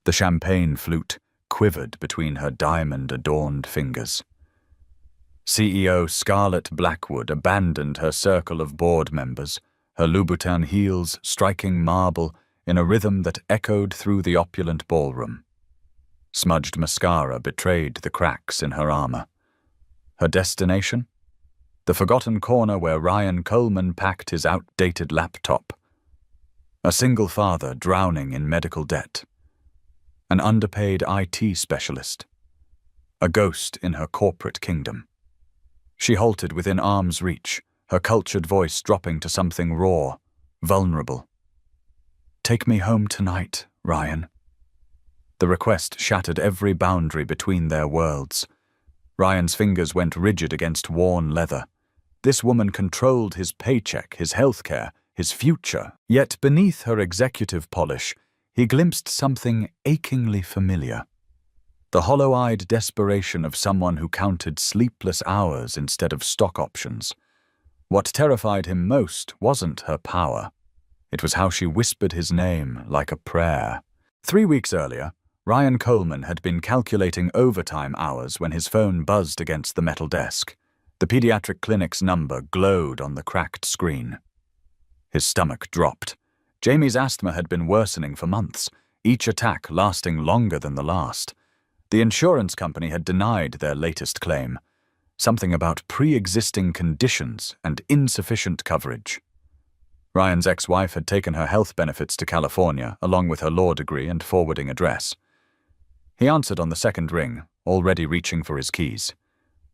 The champagne flute quivered between her diamond-adorned fingers. CEO Scarlett Blackwood abandoned her circle of board members, her Louboutin heels striking marble in a rhythm that echoed through the opulent ballroom. Smudged mascara betrayed the cracks in her armor. Her destination? The forgotten corner where Ryan Coleman packed his outdated laptop. A single father drowning in medical debt. An underpaid IT specialist. A ghost in her corporate kingdom. She halted within arm's reach, her cultured voice dropping to something raw, vulnerable. "Take me home tonight, Ryan." The request shattered every boundary between their worlds. Ryan's fingers went rigid against worn leather. This woman controlled his paycheck, his healthcare, his future. Yet beneath her executive polish, he glimpsed something achingly familiar. The hollow-eyed desperation of someone who counted sleepless hours instead of stock options. What terrified him most wasn't her power. It was how she whispered his name like a prayer. 3 weeks earlier, Ryan Coleman had been calculating overtime hours when his phone buzzed against the metal desk. The pediatric clinic's number glowed on the cracked screen. His stomach dropped. Jamie's asthma had been worsening for months, each attack lasting longer than the last. The insurance company had denied their latest claim. Something about pre-existing conditions and insufficient coverage. Ryan's ex-wife had taken her health benefits to California, along with her law degree and forwarding address. He answered on the second ring, already reaching for his keys.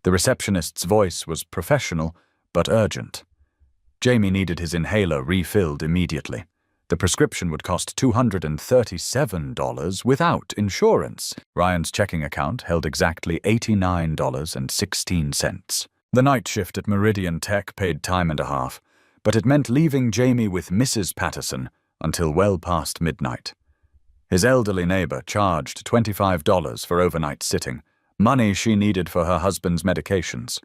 The receptionist's voice was professional, but urgent. Jamie needed his inhaler refilled immediately. The prescription would cost $237 without insurance. Ryan's checking account held exactly $89.16. The night shift at Meridian Tech paid time and a half, but it meant leaving Jamie with Mrs. Patterson until well past midnight. His elderly neighbor charged $25 for overnight sitting, money she needed for her husband's medications.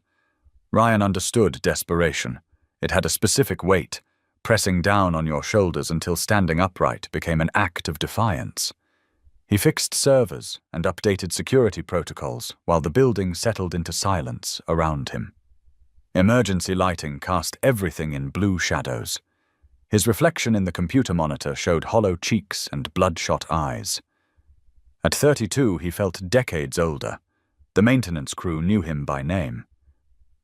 Ryan understood desperation. It had a specific weight, pressing down on your shoulders until standing upright became an act of defiance. He fixed servers and updated security protocols while the building settled into silence around him. Emergency lighting cast everything in blue shadows. His reflection in the computer monitor showed hollow cheeks and bloodshot eyes. At 32, he felt decades older. The maintenance crew knew him by name.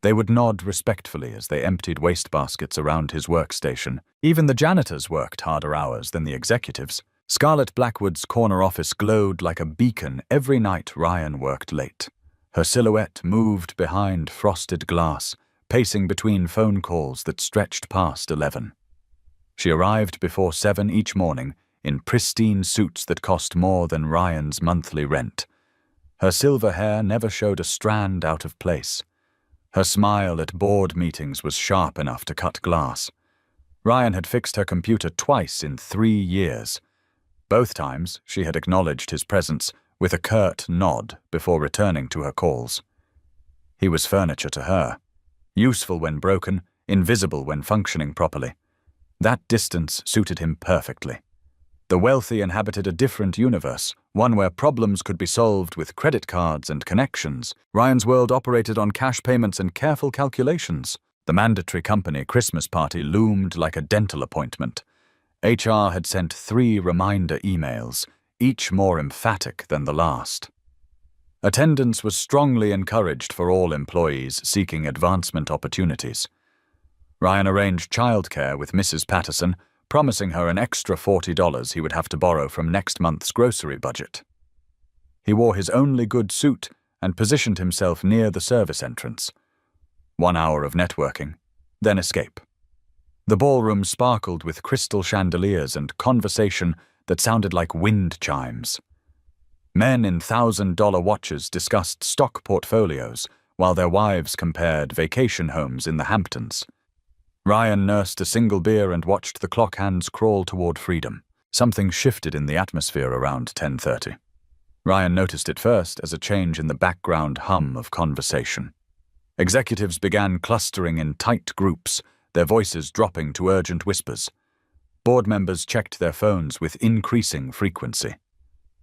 They would nod respectfully as they emptied wastebaskets around his workstation. Even the janitors worked harder hours than the executives. Scarlett Blackwood's corner office glowed like a beacon every night Ryan worked late. Her silhouette moved behind frosted glass, pacing between phone calls that stretched past 11. She arrived before 7 each morning in pristine suits that cost more than Ryan's monthly rent. Her silver hair never showed a strand out of place. Her smile at board meetings was sharp enough to cut glass. Ryan had fixed her computer twice in 3 years. Both times, she had acknowledged his presence with a curt nod before returning to her calls. He was furniture to her. Useful when broken, invisible when functioning properly. That distance suited him perfectly. The wealthy inhabited a different universe, one where problems could be solved with credit cards and connections. Ryan's world operated on cash payments and careful calculations. The mandatory company Christmas party loomed like a dental appointment. HR had sent 3 reminder emails, each more emphatic than the last. Attendance was strongly encouraged for all employees seeking advancement opportunities. Ryan arranged childcare with Mrs. Patterson, promising her an extra $40 he would have to borrow from next month's grocery budget. He wore his only good suit and positioned himself near the service entrance. 1 hour of networking, then escape. The ballroom sparkled with crystal chandeliers and conversation that sounded like wind chimes. Men in $1,000 watches discussed stock portfolios while their wives compared vacation homes in the Hamptons. Ryan nursed a single beer and watched the clock hands crawl toward freedom. Something shifted in the atmosphere around 10:30. Ryan noticed it first as a change in the background hum of conversation. Executives began clustering in tight groups, their voices dropping to urgent whispers. Board members checked their phones with increasing frequency.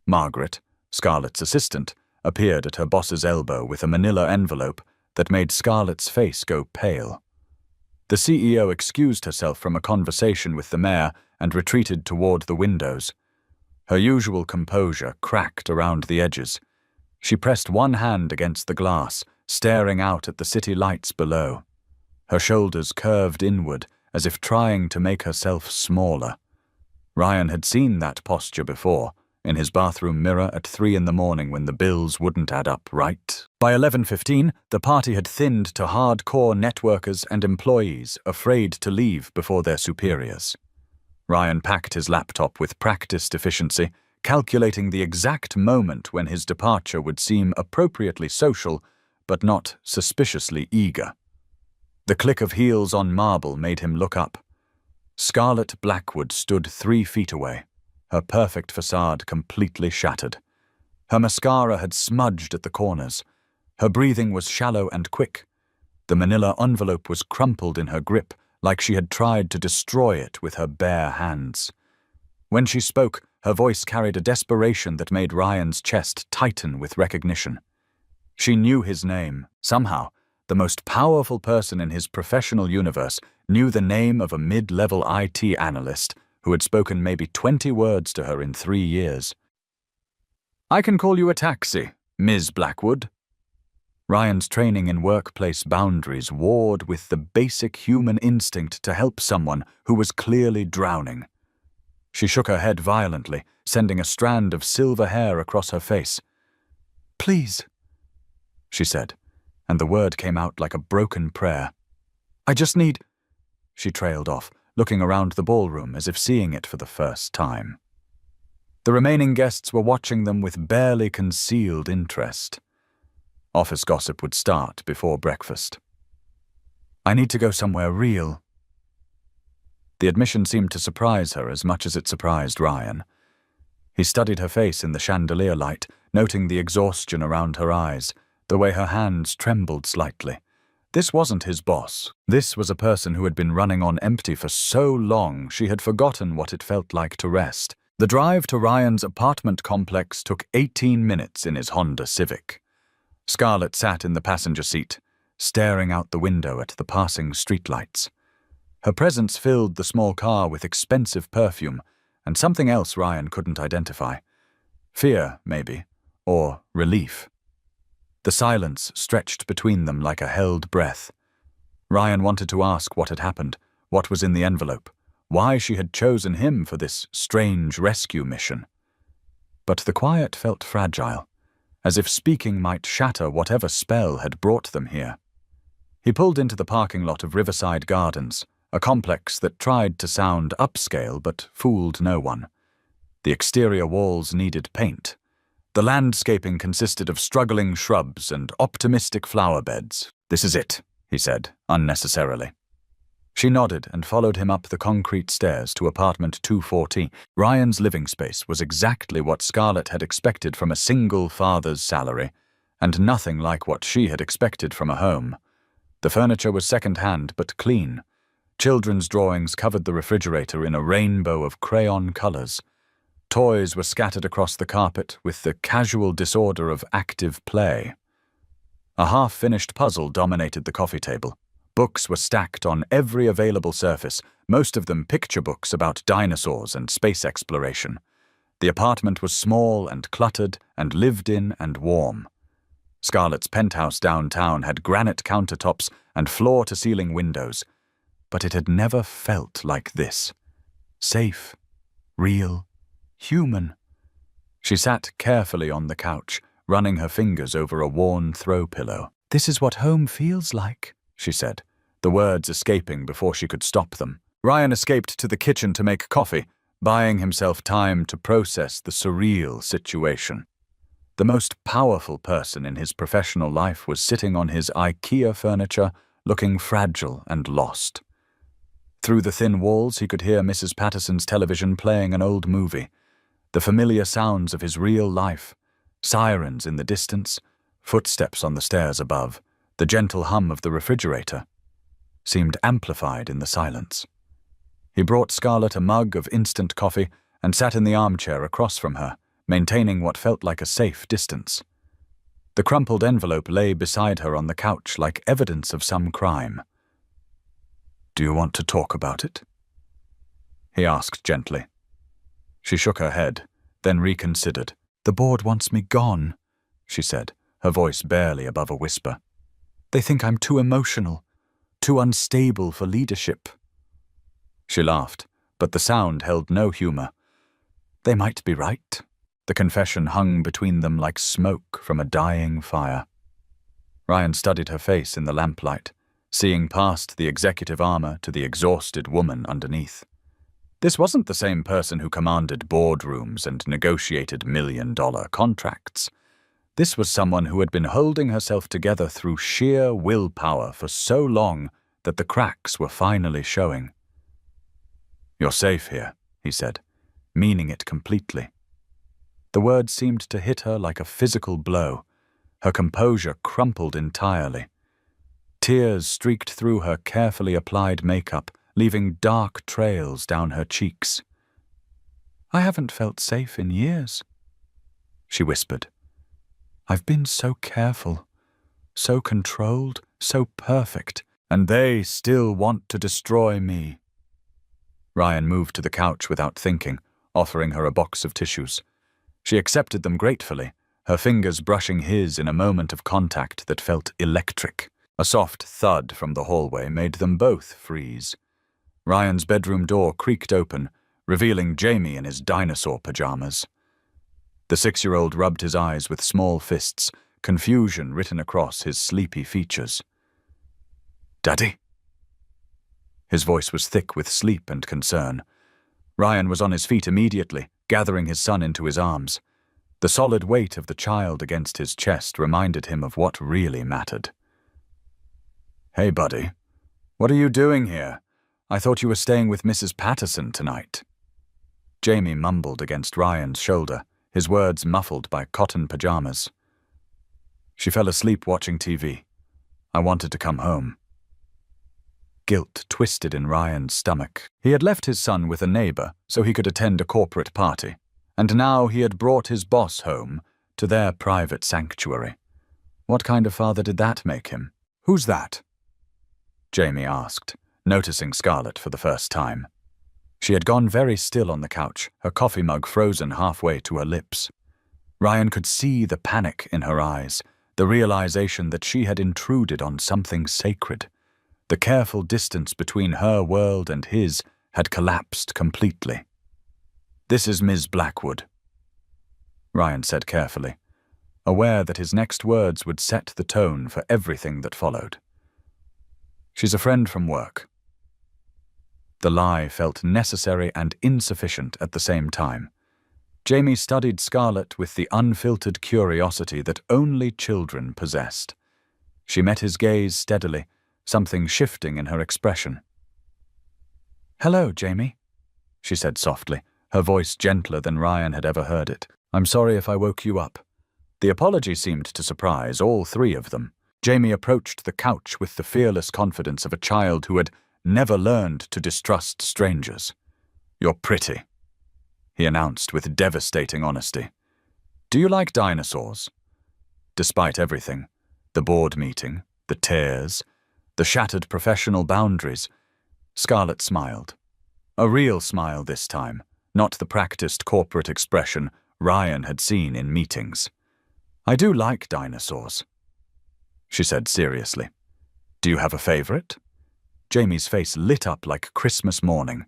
Margaret, Scarlett's assistant, appeared at her boss's elbow with a manila envelope that made Scarlett's face go pale. The CEO excused herself from a conversation with the mayor and retreated toward the windows. Her usual composure cracked around the edges. She pressed one hand against the glass, staring out at the city lights below. Her shoulders curved inward, as if trying to make herself smaller. Ryan had seen that posture before, in his bathroom mirror at 3 in the morning when the bills wouldn't add up right. By 11:15, the party had thinned to hardcore networkers and employees afraid to leave before their superiors. Ryan packed his laptop with practiced efficiency, calculating the exact moment when his departure would seem appropriately social, but not suspiciously eager. The click of heels on marble made him look up. Scarlett Blackwood stood 3 feet away, her perfect facade completely shattered. Her mascara had smudged at the corners. Her breathing was shallow and quick. The manila envelope was crumpled in her grip, like she had tried to destroy it with her bare hands. When she spoke, her voice carried a desperation that made Ryan's chest tighten with recognition. She knew his name. Somehow, the most powerful person in his professional universe knew the name of a mid-level IT analyst who had spoken maybe 20 words to her in 3 years. "I can call you a taxi, Ms. Blackwood." Ryan's training in workplace boundaries warred with the basic human instinct to help someone who was clearly drowning. She shook her head violently, sending a strand of silver hair across her face. "Please," she said, and the word came out like a broken prayer. "I just need—" She trailed off, looking around the ballroom as if seeing it for the first time. The remaining guests were watching them with barely concealed interest. Office gossip would start before breakfast. "I need to go somewhere real." The admission seemed to surprise her as much as it surprised Ryan. He studied her face in the chandelier light, noting the exhaustion around her eyes, the way her hands trembled slightly. This wasn't his boss. This was a person who had been running on empty for so long she had forgotten what it felt like to rest. The drive to Ryan's apartment complex took 18 minutes in his Honda Civic. Scarlett sat in the passenger seat, staring out the window at the passing streetlights. Her presence filled the small car with expensive perfume and something else Ryan couldn't identify. Fear, maybe, or relief. The silence stretched between them like a held breath. Ryan wanted to ask what had happened, what was in the envelope, why she had chosen him for this strange rescue mission. But the quiet felt fragile, as if speaking might shatter whatever spell had brought them here. He pulled into the parking lot of Riverside Gardens, a complex that tried to sound upscale but fooled no one. The exterior walls needed paint. The landscaping consisted of struggling shrubs and optimistic flower beds. "This is it," he said, unnecessarily. She nodded and followed him up the concrete stairs to apartment 240. Ryan's living space was exactly what Scarlett had expected from a single father's salary, and nothing like what she had expected from a home. The furniture was second-hand but clean. Children's drawings covered the refrigerator in a rainbow of crayon colors. Toys were scattered across the carpet with the casual disorder of active play. A half-finished puzzle dominated the coffee table. Books were stacked on every available surface, most of them picture books about dinosaurs and space exploration. The apartment was small and cluttered and lived in and warm. Scarlett's penthouse downtown had granite countertops and floor-to-ceiling windows, but it had never felt like this. Safe, real, human. She sat carefully on the couch, running her fingers over a worn throw pillow. "This is what home feels like," she said, the words escaping before she could stop them. Ryan escaped to the kitchen to make coffee, buying himself time to process the surreal situation. The most powerful person in his professional life was sitting on his IKEA furniture, looking fragile and lost. Through the thin walls, he could hear Mrs. Patterson's television playing an old movie. The familiar sounds of his real life, sirens in the distance, footsteps on the stairs above, the gentle hum of the refrigerator, seemed amplified in the silence. He brought Scarlett a mug of instant coffee and sat in the armchair across from her, maintaining what felt like a safe distance. The crumpled envelope lay beside her on the couch like evidence of some crime. "Do you want to talk about it?" he asked gently. She shook her head, then reconsidered. "The board wants me gone," she said, her voice barely above a whisper. "They think I'm too emotional, too unstable for leadership." She laughed, but the sound held no humor. They might be right. The confession hung between them like smoke from a dying fire. Ryan studied her face in the lamplight, seeing past the executive armor to the exhausted woman underneath. This wasn't the same person who commanded boardrooms and negotiated million-dollar contracts. This was someone who had been holding herself together through sheer willpower for so long that the cracks were finally showing. "You're safe here," he said, meaning it completely. The words seemed to hit her like a physical blow. Her composure crumpled entirely. Tears streaked through her carefully applied makeup, leaving dark trails down her cheeks. "I haven't felt safe in years," she whispered. "I've been so careful, so controlled, so perfect, and they still want to destroy me." Ryan moved to the couch without thinking, offering her a box of tissues. She accepted them gratefully, her fingers brushing his in a moment of contact that felt electric. A soft thud from the hallway made them both freeze. Ryan's bedroom door creaked open, revealing Jamie in his dinosaur pajamas. The 6-year-old rubbed his eyes with small fists, confusion written across his sleepy features. "Daddy?" His voice was thick with sleep and concern. Ryan was on his feet immediately, gathering his son into his arms. The solid weight of the child against his chest reminded him of what really mattered. "Hey, buddy. What are you doing here? I thought you were staying with Mrs. Patterson tonight." Jamie mumbled against Ryan's shoulder, his words muffled by cotton pajamas. "She fell asleep watching TV. I wanted to come home." Guilt twisted in Ryan's stomach. He had left his son with a neighbor so he could attend a corporate party, and now he had brought his boss home to their private sanctuary. What kind of father did that make him? "Who's that?" Jamie asked, noticing Scarlett for the first time. She had gone very still on the couch, her coffee mug frozen halfway to her lips. Ryan could see the panic in her eyes, the realization that she had intruded on something sacred. The careful distance between her world and his had collapsed completely. "This is Ms. Blackwood," Ryan said carefully, aware that his next words would set the tone for everything that followed. "She's a friend from work." The lie felt necessary and insufficient at the same time. Jamie studied Scarlett with the unfiltered curiosity that only children possessed. She met his gaze steadily, something shifting in her expression. "Hello, Jamie," she said softly, her voice gentler than Ryan had ever heard it. "I'm sorry if I woke you up." The apology seemed to surprise all three of them. Jamie approached the couch with the fearless confidence of a child who had never learned to distrust strangers. "You're pretty," he announced with devastating honesty. "Do you like dinosaurs?" Despite everything, the board meeting, the tears, the shattered professional boundaries, Scarlett smiled. A real smile this time, not the practiced corporate expression Ryan had seen in meetings. "I do like dinosaurs," she said seriously. "Do you have a favorite?" Jamie's face lit up like Christmas morning.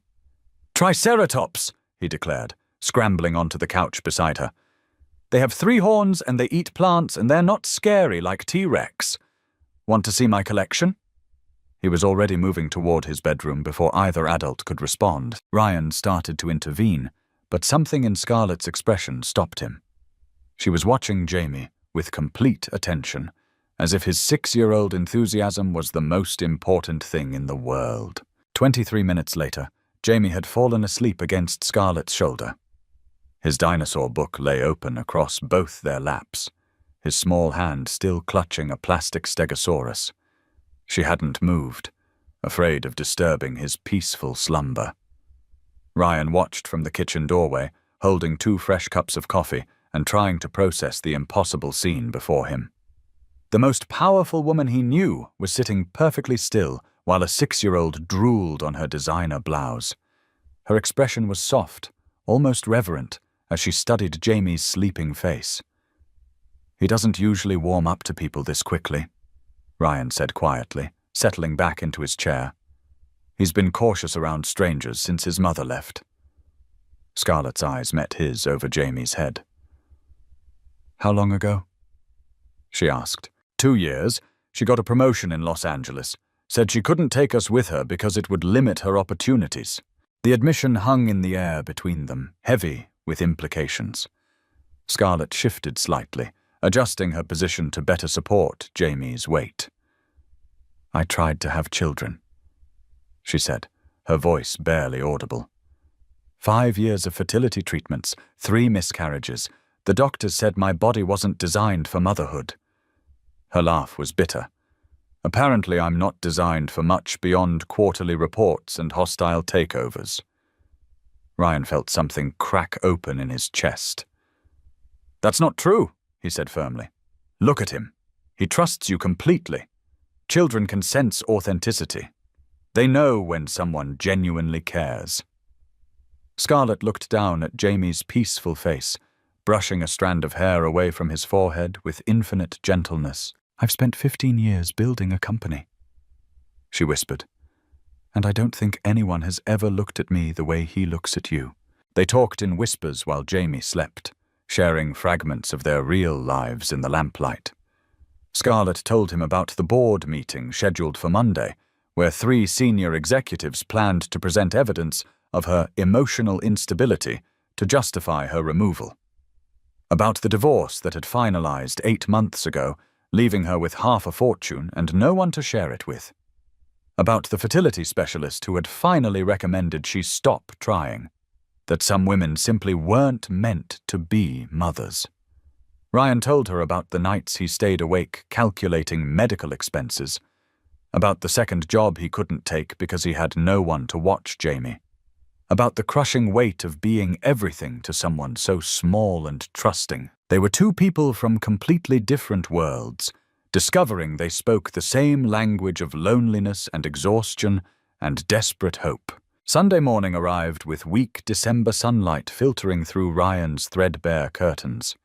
"Triceratops," he declared, scrambling onto the couch beside her. "They have 3 horns and they eat plants and they're not scary like T-Rex. Want to see my collection?" He was already moving toward his bedroom before either adult could respond. Ryan started to intervene, but something in Scarlett's expression stopped him. She was watching Jamie with complete attention, as if his 6-year-old enthusiasm was the most important thing in the world. 23 minutes later, Jamie had fallen asleep against Scarlett's shoulder. His dinosaur book lay open across both their laps, his small hand still clutching a plastic stegosaurus. She hadn't moved, afraid of disturbing his peaceful slumber. Ryan watched from the kitchen doorway holding 2 fresh cups of coffee and trying to process the impossible scene before him. The most powerful woman he knew was sitting perfectly still while a 6-year-old drooled on her designer blouse. Her expression was soft, almost reverent, as she studied Jamie's sleeping face. "He doesn't usually warm up to people this quickly," Ryan said quietly, settling back into his chair. "He's been cautious around strangers since his mother left." Scarlett's eyes met his over Jamie's head. "How long ago?" she asked. 2 years. She got a promotion in Los Angeles. Said she couldn't take us with her because it would limit her opportunities. The admission hung in the air between them, heavy with implications. Scarlett shifted slightly, adjusting her position to better support Jamie's weight. "I tried to have children," she said, her voice barely audible. 5 years of fertility treatments, 3 miscarriages. The doctors said my body wasn't designed for motherhood. Her laugh was bitter. "Apparently I'm not designed for much beyond quarterly reports and hostile takeovers." Ryan felt something crack open in his chest. "That's not true," he said firmly. "Look at him. He trusts you completely. Children can sense authenticity. They know when someone genuinely cares." Scarlett looked down at Jamie's peaceful face, brushing a strand of hair away from his forehead with infinite gentleness. "I've spent 15 years building a company," she whispered, "and I don't think anyone has ever looked at me the way he looks at you." They talked in whispers while Jamie slept, sharing fragments of their real lives in the lamplight. Scarlett told him about the board meeting scheduled for Monday, where 3 senior executives planned to present evidence of her emotional instability to justify her removal. About the divorce that had finalized 8 months ago, leaving her with half a fortune and no one to share it with. About the fertility specialist who had finally recommended she stop trying. That some women simply weren't meant to be mothers. Ryan told her about the nights he stayed awake calculating medical expenses. About the second job he couldn't take because he had no one to watch Jamie. About the crushing weight of being everything to someone so small and trusting. They were 2 people from completely different worlds, discovering they spoke the same language of loneliness and exhaustion and desperate hope. Sunday morning arrived with weak December sunlight filtering through Ryan's threadbare curtains.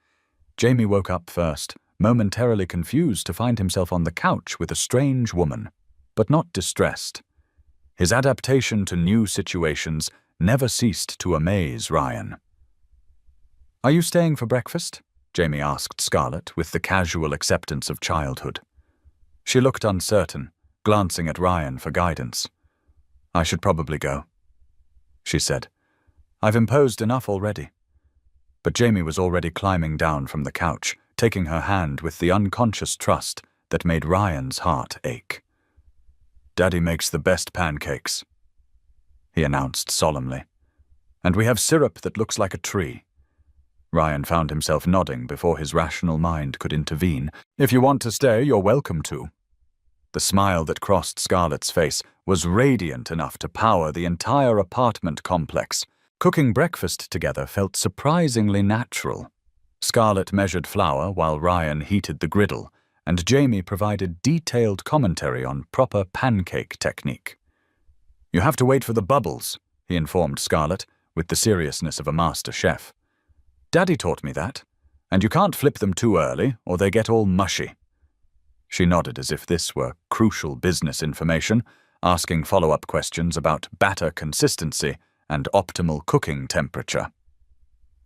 Jamie woke up first, momentarily confused to find himself on the couch with a strange woman, but not distressed. His adaptation to new situations never ceased to amaze Ryan. "Are you staying for breakfast?" Jamie asked Scarlett with the casual acceptance of childhood. She looked uncertain, glancing at Ryan for guidance. "I should probably go," she said. "I've imposed enough already." But Jamie was already climbing down from the couch, taking her hand with the unconscious trust that made Ryan's heart ache. "Daddy makes the best pancakes," he announced solemnly. "And we have syrup that looks like a tree." Ryan found himself nodding before his rational mind could intervene. "If you want to stay, you're welcome to." The smile that crossed Scarlett's face was radiant enough to power the entire apartment complex. Cooking breakfast together felt surprisingly natural. Scarlett measured flour while Ryan heated the griddle, and Jamie provided detailed commentary on proper pancake technique. "You have to wait for the bubbles," he informed Scarlett, with the seriousness of a master chef. "Daddy taught me that, and you can't flip them too early or they get all mushy." She nodded as if this were crucial business information, asking follow-up questions about batter consistency and optimal cooking temperature.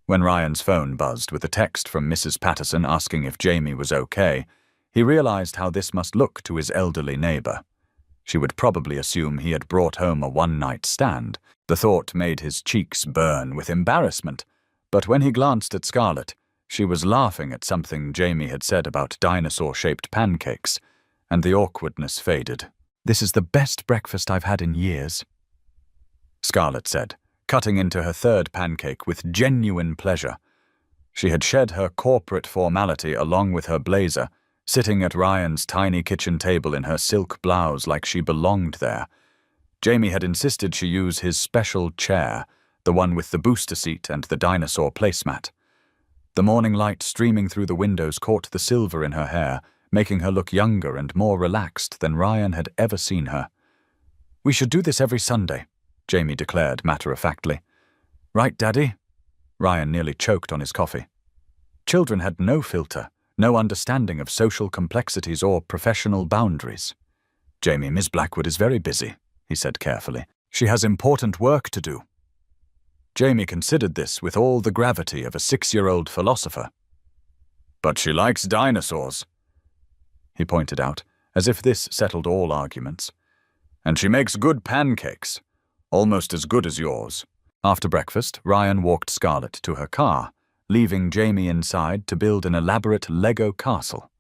When Ryan's phone buzzed with a text from Mrs. Patterson asking if Jamie was okay, he realized how this must look to his elderly neighbor. She would probably assume he had brought home a one-night stand. The thought made his cheeks burn with embarrassment, but when he glanced at Scarlett, she was laughing at something Jamie had said about dinosaur-shaped pancakes, and the awkwardness faded. "This is the best breakfast I've had in years," Scarlett said, cutting into her 3rd pancake with genuine pleasure. She had shed her corporate formality along with her blazer, sitting at Ryan's tiny kitchen table in her silk blouse like she belonged there. Jamie had insisted she use his special chair, the one with the booster seat and the dinosaur placemat. The morning light streaming through the windows caught the silver in her hair, making her look younger and more relaxed than Ryan had ever seen her. "We should do this every Sunday," Jamie declared matter-of-factly. "Right, Daddy?" Ryan nearly choked on his coffee. Children had no filter, no understanding of social complexities or professional boundaries. "Jamie, Miss Blackwood is very busy," he said carefully. "She has important work to do." Jamie considered this with all the gravity of a 6-year-old philosopher. "But she likes dinosaurs," he pointed out, as if this settled all arguments. "And she makes good pancakes, almost as good as yours." After breakfast, Ryan walked Scarlett to her car, leaving Jamie inside to build an elaborate Lego castle.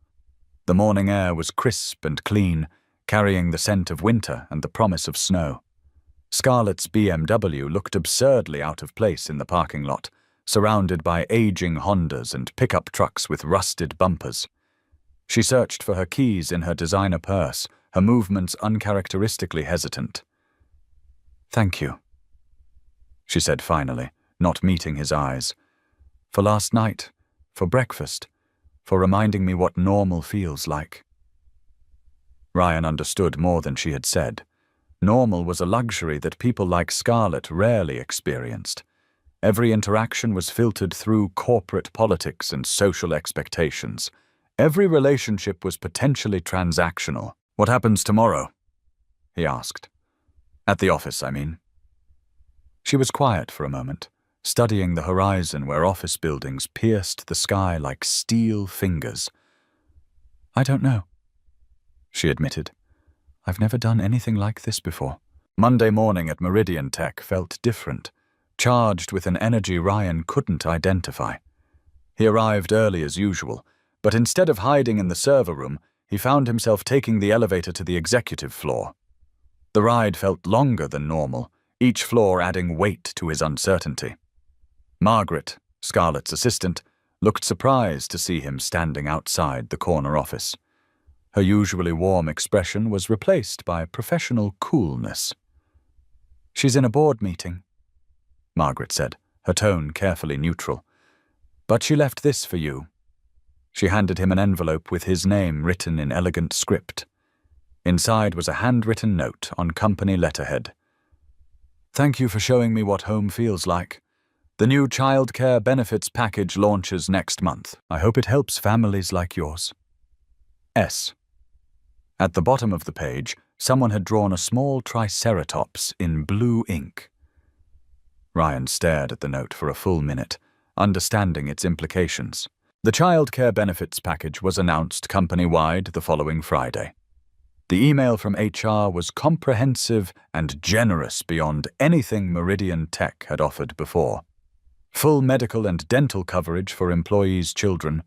The morning air was crisp and clean, carrying the scent of winter and the promise of snow. Scarlett's BMW looked absurdly out of place in the parking lot, surrounded by aging Hondas and pickup trucks with rusted bumpers. She searched for her keys in her designer purse, her movements uncharacteristically hesitant. "Thank you," she said finally, not meeting his eyes. "For last night, for breakfast, for reminding me what normal feels like." Ryan understood more than she had said. Normal was a luxury that people like Scarlett rarely experienced. Every interaction was filtered through corporate politics and social expectations. Every relationship was potentially transactional. "What happens tomorrow?" he asked. "At the office, I mean." She was quiet for a moment, studying the horizon where office buildings pierced the sky like steel fingers. "I don't know," she admitted. "I've never done anything like this before." Monday morning at Meridian Tech felt different, charged with an energy Ryan couldn't identify. He arrived early as usual, but instead of hiding in the server room, he found himself taking the elevator to the executive floor. The ride felt longer than normal, each floor adding weight to his uncertainty. Margaret, Scarlett's assistant, looked surprised to see him standing outside the corner office. Her usually warm expression was replaced by professional coolness. "She's in a board meeting," Margaret said, her tone carefully neutral. "But she left this for you." She handed him an envelope with his name written in elegant script. Inside was a handwritten note on company letterhead. "Thank you for showing me what home feels like. The new childcare benefits package launches next month. I hope it helps families like yours. S." At the bottom of the page, someone had drawn a small triceratops in blue ink. Ryan stared at the note for a full minute, understanding its implications. The childcare benefits package was announced company-wide the following Friday. The email from HR was comprehensive and generous beyond anything Meridian Tech had offered before. Full medical and dental coverage for employees' children,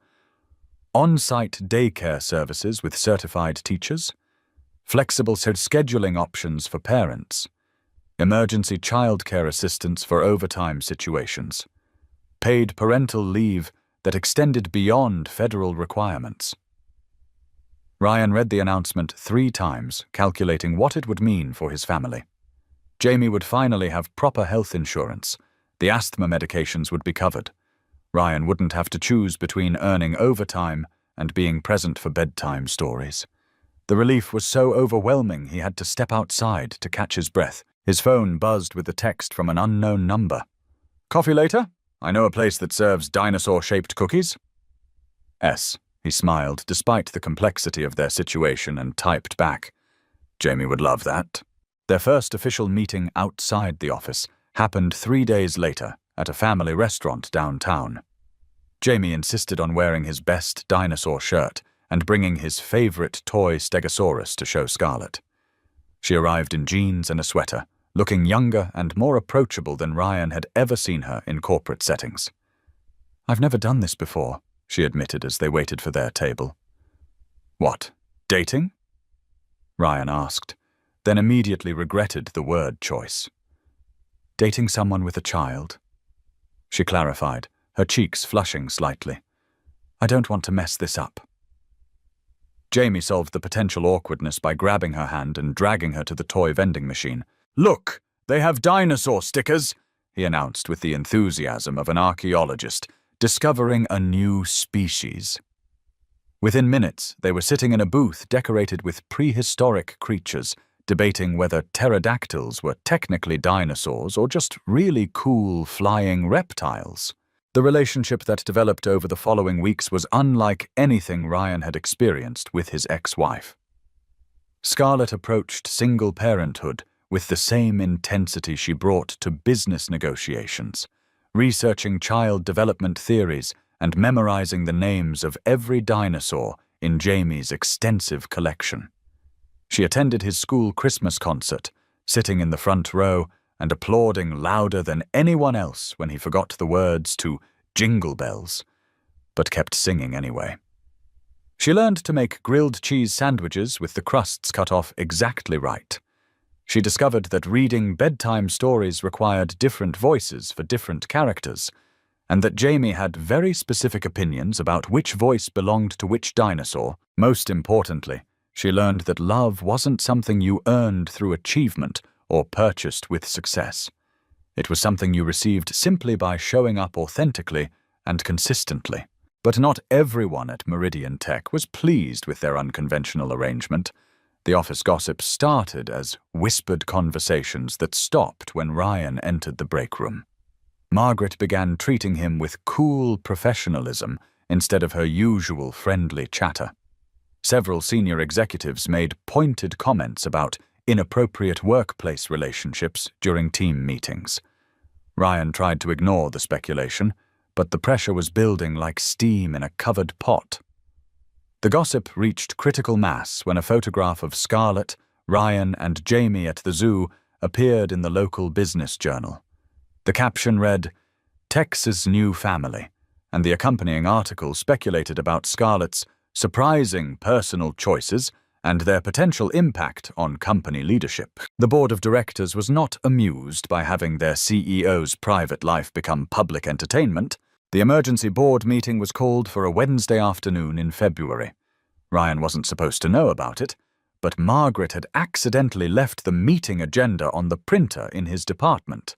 on-site daycare services with certified teachers, flexible scheduling options for parents, emergency childcare assistance for overtime situations, paid parental leave that extended beyond federal requirements. Ryan read the announcement 3 times, calculating what it would mean for his family. Jamie would finally have proper health insurance. The asthma medications would be covered. Ryan wouldn't have to choose between earning overtime and being present for bedtime stories. The relief was so overwhelming he had to step outside to catch his breath. His phone buzzed with a text from an unknown number. "Coffee later? I know a place that serves dinosaur-shaped cookies." S. He smiled, despite the complexity of their situation, and typed back, "Jamie would love that." Their first official meeting outside the office happened 3 days later at a family restaurant downtown. Jamie insisted on wearing his best dinosaur shirt and bringing his favorite toy Stegosaurus to show Scarlett. She arrived in jeans and a sweater, looking younger and more approachable than Ryan had ever seen her in corporate settings. "I've never done this before," she admitted as they waited for their table. "What, dating?" Ryan asked, then immediately regretted the word choice. "Dating someone with a child," she clarified, her cheeks flushing slightly. "I don't want to mess this up." Jamie solved the potential awkwardness by grabbing her hand and dragging her to the toy vending machine. "Look, they have dinosaur stickers. he announced with the enthusiasm of an archaeologist discovering a new species. Within minutes, they were sitting in a booth decorated with prehistoric creatures, debating whether pterodactyls were technically dinosaurs or just really cool flying reptiles. The relationship that developed over the following weeks was unlike anything Ryan had experienced with his ex-wife. Scarlett approached single parenthood with the same intensity she brought to business negotiations, researching child development theories and memorizing the names of every dinosaur in Jamie's extensive collection. She attended his school Christmas concert, sitting in the front row and applauding louder than anyone else when he forgot the words to Jingle Bells, but kept singing anyway. She learned to make grilled cheese sandwiches with the crusts cut off exactly right. She discovered that reading bedtime stories required different voices for different characters, and that Jamie had very specific opinions about which voice belonged to which dinosaur. Most importantly, she learned that love wasn't something you earned through achievement or purchased with success. It was something you received simply by showing up authentically and consistently. But not everyone at Meridian Tech was pleased with their unconventional arrangement. The office gossip started as whispered conversations that stopped when Ryan entered the break room. Margaret began treating him with cool professionalism instead of her usual friendly chatter. Several senior executives made pointed comments about inappropriate workplace relationships during team meetings. Ryan tried to ignore the speculation, but the pressure was building like steam in a covered pot. The gossip reached critical mass when a photograph of Scarlett, Ryan, and Jamie at the zoo appeared in the local business journal. The caption read, "Tech's new family," and the accompanying article speculated about Scarlett's surprising personal choices and their potential impact on company leadership. The board of directors was not amused by having their CEO's private life become public entertainment. The emergency board meeting was called for a Wednesday afternoon in February. Ryan wasn't supposed to know about it, but Margaret had accidentally left the meeting agenda on the printer in his department.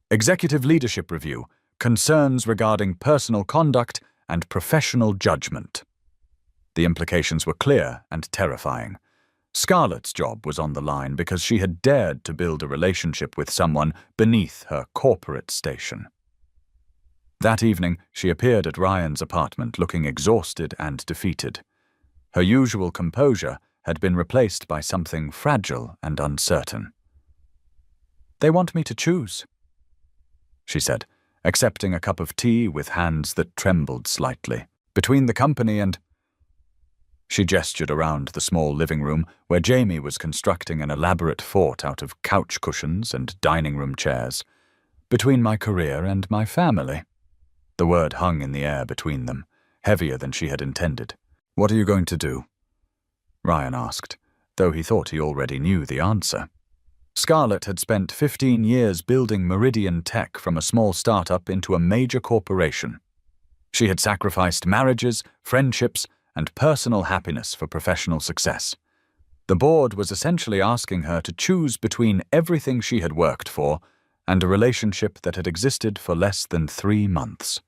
Executive Leadership Review, concerns regarding personal conduct and professional judgment. The implications were clear and terrifying. Scarlett's job was on the line because she had dared to build a relationship with someone beneath her corporate station. That evening, she appeared at Ryan's apartment looking exhausted and defeated. Her usual composure had been replaced by something fragile and uncertain. "They want me to choose," she said, accepting a cup of tea with hands that trembled slightly. "Between the company and—" She gestured around the small living room where Jamie was constructing an elaborate fort out of couch cushions and dining room chairs. "Between my career and my family." The word hung in the air between them, heavier than she had intended. "What are you going to do?" Ryan asked, though he thought he already knew the answer. Scarlett had spent 15 years building Meridian Tech from a small startup into a major corporation. She had sacrificed marriages, friendships, and personal happiness for professional success. The board was essentially asking her to choose between everything she had worked for and a relationship that had existed for less than 3 months.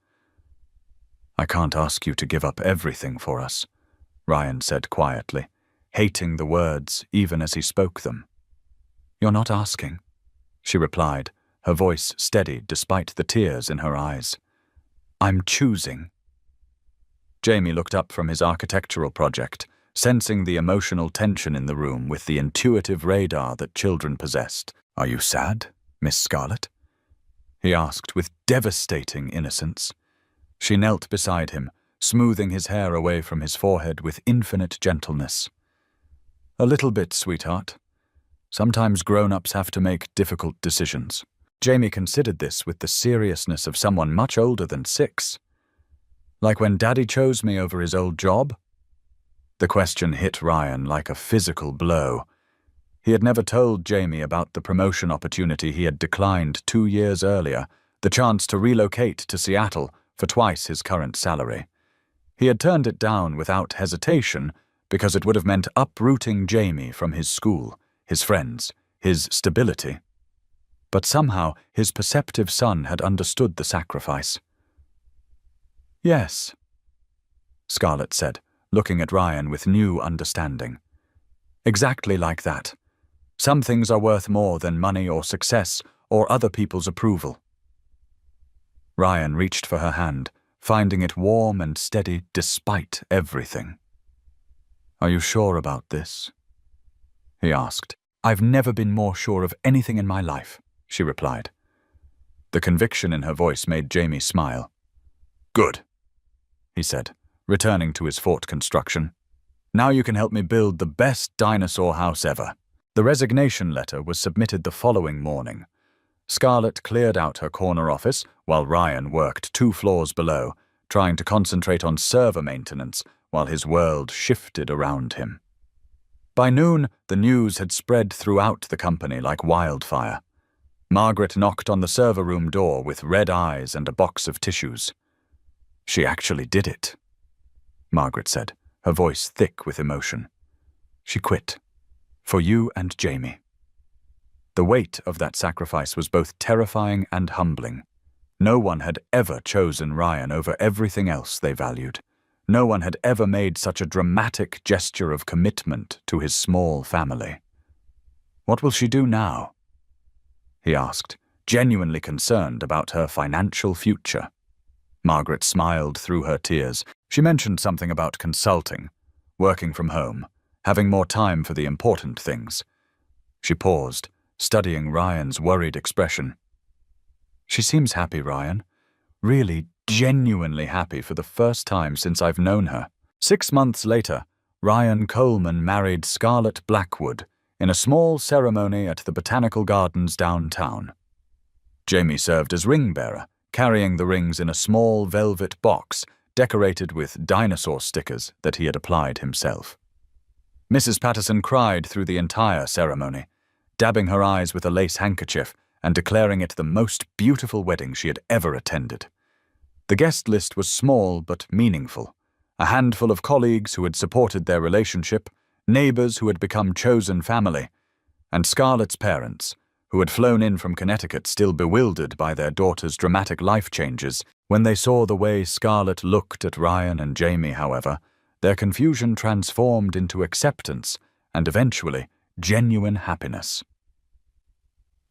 "I can't ask you to give up everything for us," Ryan said quietly, hating the words even as he spoke them. "You're not asking," she replied, her voice steady despite the tears in her eyes. "I'm choosing." Jamie looked up from his architectural project, sensing the emotional tension in the room with the intuitive radar that children possessed. "Are you sad, Miss Scarlett?" he asked with devastating innocence. She knelt beside him, smoothing his hair away from his forehead with infinite gentleness. "A little bit, sweetheart. Sometimes grown-ups have to make difficult decisions." Jamie considered this with the seriousness of someone much older than 6. "Like when Daddy chose me over his old job?" The question hit Ryan like a physical blow. He had never told Jamie about the promotion opportunity he had declined 2 years earlier, the chance to relocate to Seattle for twice his current salary. He had turned it down without hesitation because it would have meant uprooting Jamie from his school, his friends, his stability. but somehow his perceptive son had understood the sacrifice. "Yes," Scarlett said, looking at Ryan with new understanding. "Exactly like that. Some things are worth more than money or success or other people's approval." Ryan reached for her hand, finding it warm and steady despite everything. "Are you sure about this?" he asked. "I've never been more sure of anything in my life," she replied. The conviction in her voice made Jamie smile. "Good," he said, returning to his fort construction. "Now you can help me build the best dinosaur house ever." The resignation letter was submitted the following morning. Scarlett cleared out her corner office while Ryan worked 2 floors below, trying to concentrate on server maintenance while his world shifted around him. By noon, the news had spread throughout the company like wildfire. Margaret knocked on the server room door with red eyes and a box of tissues. "She actually did it," Margaret said, her voice thick with emotion. "She quit. For you and Jamie." The weight of that sacrifice was both terrifying and humbling. No one had ever chosen Ryan over everything else they valued. No one had ever made such a dramatic gesture of commitment to his small family. "What will she do now?" he asked, genuinely concerned about her financial future. Margaret smiled through her tears. She mentioned something about consulting, working from home, having more time for the important things. She paused, studying Ryan's worried expression. "She seems happy, Ryan. Really, genuinely happy for the first time since I've known her." 6 months later, Ryan Coleman married Scarlett Blackwood in a small ceremony at the Botanical Gardens downtown. Jamie served as ring bearer, carrying the rings in a small velvet box decorated with dinosaur stickers that he had applied himself. Mrs. Patterson cried through the entire ceremony, dabbing her eyes with a lace handkerchief and declaring it the most beautiful wedding she had ever attended. The guest list was small but meaningful. A handful of colleagues who had supported their relationship, neighbors who had become chosen family, and Scarlett's parents, who had flown in from Connecticut still bewildered by their daughter's dramatic life changes. When they saw the way Scarlett looked at Ryan and Jamie, however, their confusion transformed into acceptance and eventually genuine happiness.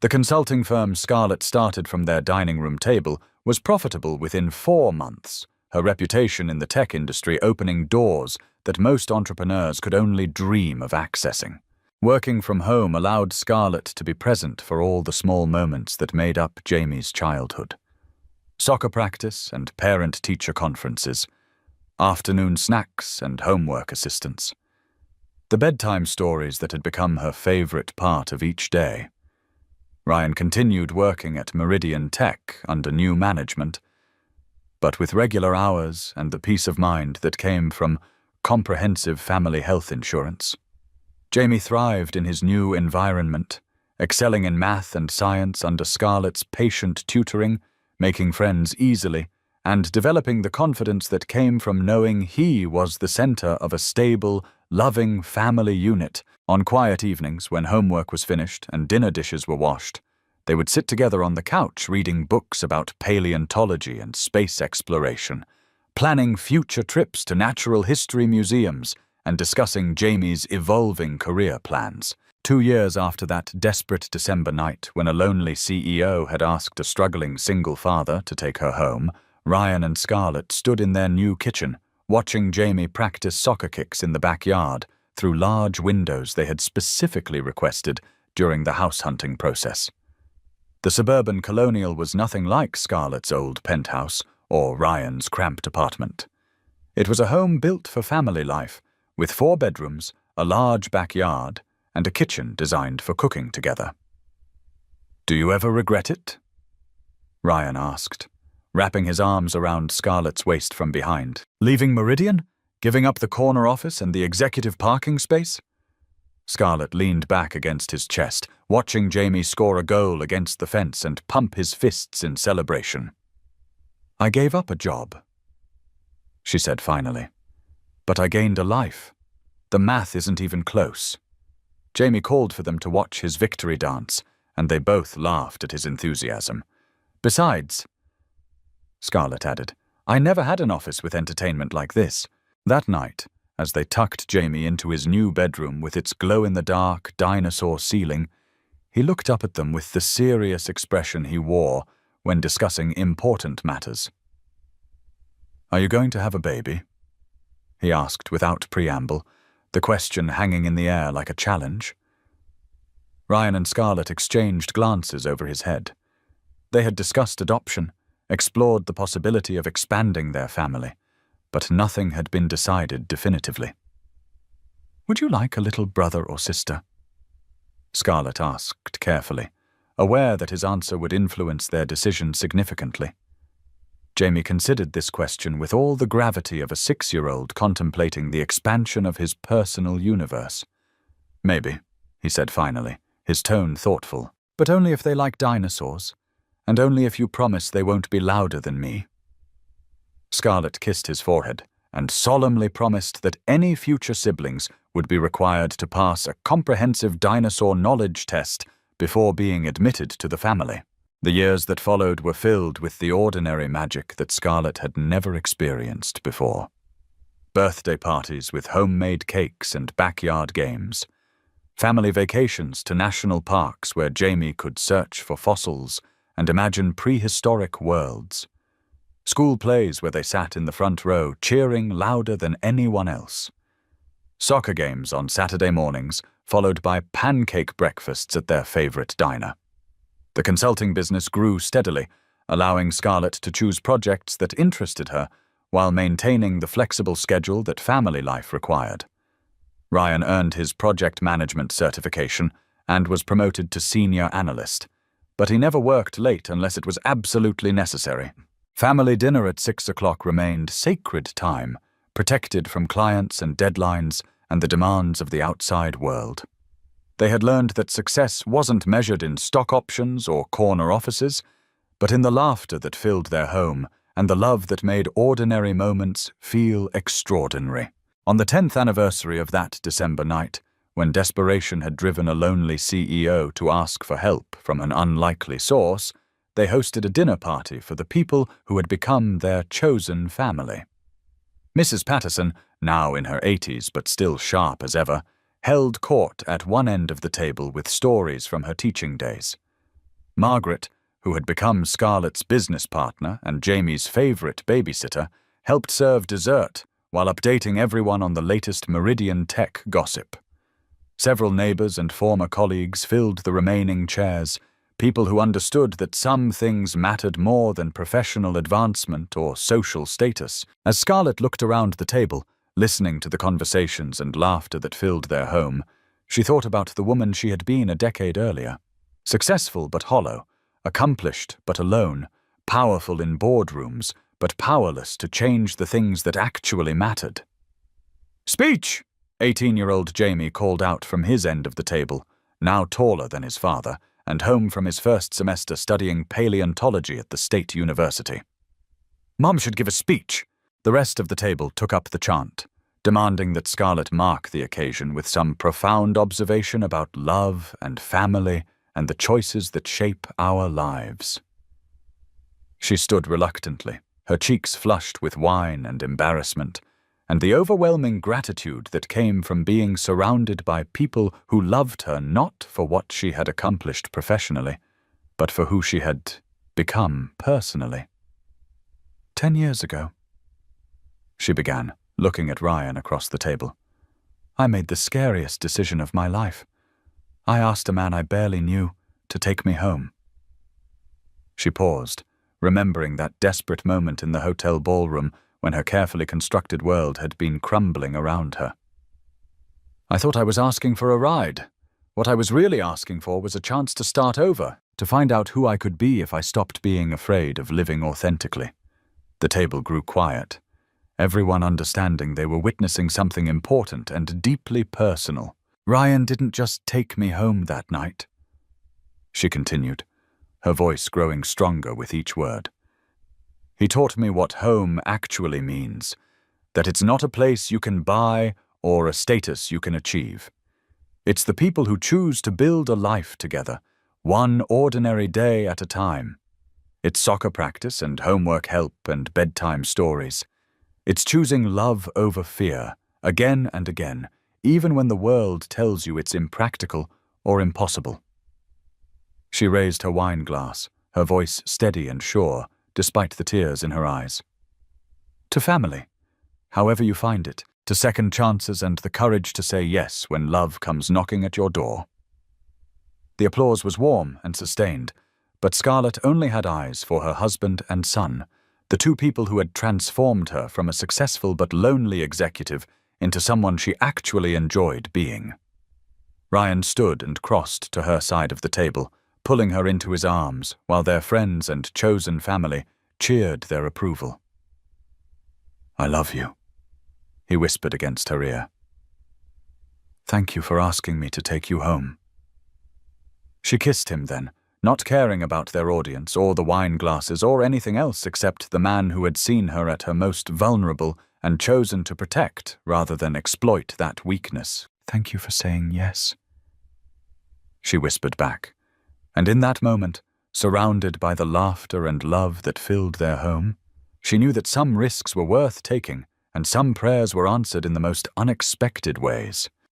The consulting firm Scarlett started from their dining room table was profitable within 4 months, her reputation in the tech industry opening doors that most entrepreneurs could only dream of accessing. Working from home allowed Scarlett to be present for all the small moments that made up Jamie's childhood. Soccer practice and parent-teacher conferences, afternoon snacks and homework assistance. The bedtime stories that had become her favorite part of each day. Ryan continued working at Meridian Tech under new management, but with regular hours and the peace of mind that came from comprehensive family health insurance. Jamie thrived in his new environment, excelling in math and science under Scarlett's patient tutoring, making friends easily, and developing the confidence that came from knowing he was the center of a stable, loving family unit. On quiet evenings, when homework was finished and dinner dishes were washed, they would sit together on the couch reading books about paleontology and space exploration, planning future trips to natural history museums, and discussing Jamie's evolving career plans. 2 years after that desperate December night when a lonely CEO had asked a struggling single father to take her home, Ryan and Scarlett stood in their new kitchen, watching Jamie practice soccer kicks in the backyard through large windows they had specifically requested during the house hunting process. The suburban colonial was nothing like Scarlett's old penthouse or Ryan's cramped apartment. It was a home built for family life, with 4 bedrooms, a large backyard, and a kitchen designed for cooking together. "Do you ever regret it?" Ryan asked, wrapping his arms around Scarlett's waist from behind. "Leaving Meridian? Giving up the corner office and the executive parking space?" Scarlett leaned back against his chest, watching Jamie score a goal against the fence and pump his fists in celebration. "I gave up a job," she said finally. "But I gained a life. The math isn't even close." Jamie called for them to watch his victory dance, and they both laughed at his enthusiasm. Besides, Scarlett added, I never had an office with entertainment like this. That night, as they tucked Jamie into his new bedroom with its glow-in-the-dark dinosaur ceiling, he looked up at them with the serious expression he wore when discussing important matters. Are you going to have a baby? He asked without preamble, the question hanging in the air like a challenge. Ryan and Scarlett exchanged glances over his head. They had discussed adoption, explored the possibility of expanding their family, but nothing had been decided definitively. Would you like a little brother or sister? Scarlett asked carefully, aware that his answer would influence their decision significantly. Jamie considered this question with all the gravity of a 6-year-old contemplating the expansion of his personal universe. Maybe, he said finally, his tone thoughtful, but only if they like dinosaurs, and only if you promise they won't be louder than me. Scarlett kissed his forehead and solemnly promised that any future siblings would be required to pass a comprehensive dinosaur knowledge test before being admitted to the family. The years that followed were filled with the ordinary magic that Scarlett had never experienced before. Birthday parties with homemade cakes and backyard games. Family vacations to national parks where Jamie could search for fossils and imagine prehistoric worlds. School plays where they sat in the front row, cheering louder than anyone else. Soccer games on Saturday mornings, followed by pancake breakfasts at their favorite diner. The consulting business grew steadily, allowing Scarlett to choose projects that interested her while maintaining the flexible schedule that family life required. Ryan earned his project management certification and was promoted to senior analyst, but he never worked late unless it was absolutely necessary. Family dinner at 6 o'clock remained sacred time, protected from clients and deadlines and the demands of the outside world. They had learned that success wasn't measured in stock options or corner offices, but in the laughter that filled their home and the love that made ordinary moments feel extraordinary. On the 10th anniversary of that December night, when desperation had driven a lonely CEO to ask for help from an unlikely source, they hosted a dinner party for the people who had become their chosen family. Mrs. Patterson, now in her 80s but still sharp as ever, held court at one end of the table with stories from her teaching days. Margaret, who had become Scarlett's business partner and Jamie's favorite babysitter, helped serve dessert while updating everyone on the latest Meridian tech gossip. Several neighbors and former colleagues filled the remaining chairs, people who understood that some things mattered more than professional advancement or social status. As Scarlett looked around the table, listening to the conversations and laughter that filled their home, she thought about the woman she had been a decade earlier. Successful but hollow, accomplished but alone, powerful in boardrooms but powerless to change the things that actually mattered. "Speech!" 18-year-old Jamie called out from his end of the table, now taller than his father, and home from his first semester studying paleontology at the State University. "Mom should give a speech." The rest of the table took up the chant, demanding that Scarlett mark the occasion with some profound observation about love and family and the choices that shape our lives. She stood reluctantly, her cheeks flushed with wine and embarrassment, and the overwhelming gratitude that came from being surrounded by people who loved her not for what she had accomplished professionally, but for who she had become personally. 10 years ago, she began, looking at Ryan across the table, I made the scariest decision of my life. I asked a man I barely knew to take me home. She paused, remembering that desperate moment in the hotel ballroom when her carefully constructed world had been crumbling around her. I thought I was asking for a ride. What I was really asking for was a chance to start over, to find out who I could be if I stopped being afraid of living authentically. The table grew quiet, everyone understanding they were witnessing something important and deeply personal. Ryan didn't just take me home that night, she continued, her voice growing stronger with each word. He taught me what home actually means, that it's not a place you can buy or a status you can achieve. It's the people who choose to build a life together, one ordinary day at a time. It's soccer practice and homework help and bedtime stories. It's choosing love over fear, again and again, even when the world tells you it's impractical or impossible. She raised her wine glass, her voice steady and sure, despite the tears in her eyes. To family, however you find it, to second chances and the courage to say yes when love comes knocking at your door. The applause was warm and sustained, but Scarlett only had eyes for her husband and son, the two people who had transformed her from a successful but lonely executive into someone she actually enjoyed being. Ryan stood and crossed to her side of the table, pulling her into his arms, while their friends and chosen family cheered their approval. "I love you," he whispered against her ear. "Thank you for asking me to take you home." She kissed him then, not caring about their audience or the wine glasses or anything else except the man who had seen her at her most vulnerable and chosen to protect rather than exploit that weakness. "Thank you for saying yes," she whispered back. And in that moment, surrounded by the laughter and love that filled their home, she knew that some risks were worth taking and some prayers were answered in the most unexpected ways.